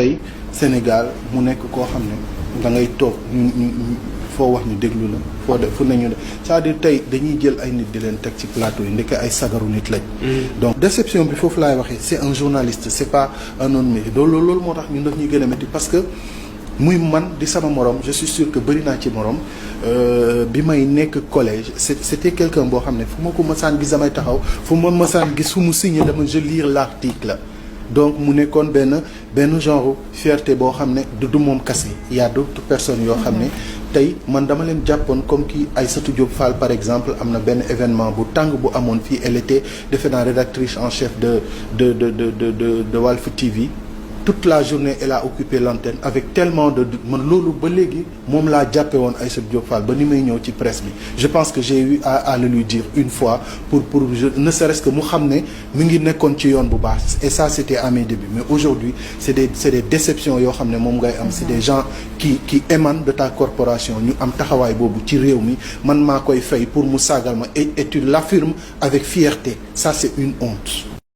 tey Sénégal mu nekk koo xam ne da ngay toog ñu foo wax ñu déglu la foo def fu nañu ne c'est-à-dire tey dañuy jël ay nit di leen teg ci plateau yi ndeke ay sagaru nit lañ. donc déception bi foofu laay waxee c'est un journaliste c'est pas un autre métier loolu moo tax ñun daf ñuy gën a métti parce que muy man di sama morom je suis sûr que bëri naa ci morom bi may nekk collège c'était quelqu'un boo xam ne fu ma ko mësaan gis damay taxaw fu ma mësaan gis fu mu signé dama je lire l'article. donc mu nekkoon benn genre fierté boo xam ne du moom kese y a d'autres personnes yoo xam ne tey man dama leen jàppoon comme kii Aïssatou Diop Fall par exemple am na benn événement bu tàng bu amoon fii elle était defe naa rédactrice en chef de Walf TV toute la journée elle a occupé l'antenne avec tellement de man loolu ba léegi moom laa jàppe woon Aïssatou Diop Fall ba ni may ñëw ci presse bi je pense que j'ai eu à le lui dire une fois pour ne serait-ce que mu xam ne mi ngi nekkoon ci yoon bu baax et ça c'était à mes débuts mais aujourd'hui c'est des déceptions yoo xam ne moom ngay am c'est des gens qui émanent de ta corporation ñu am taxawaay boobu ci réew mi man maa koy fay pour mu saagal ma et tu l'affirmes avec fierté ça c'est une honte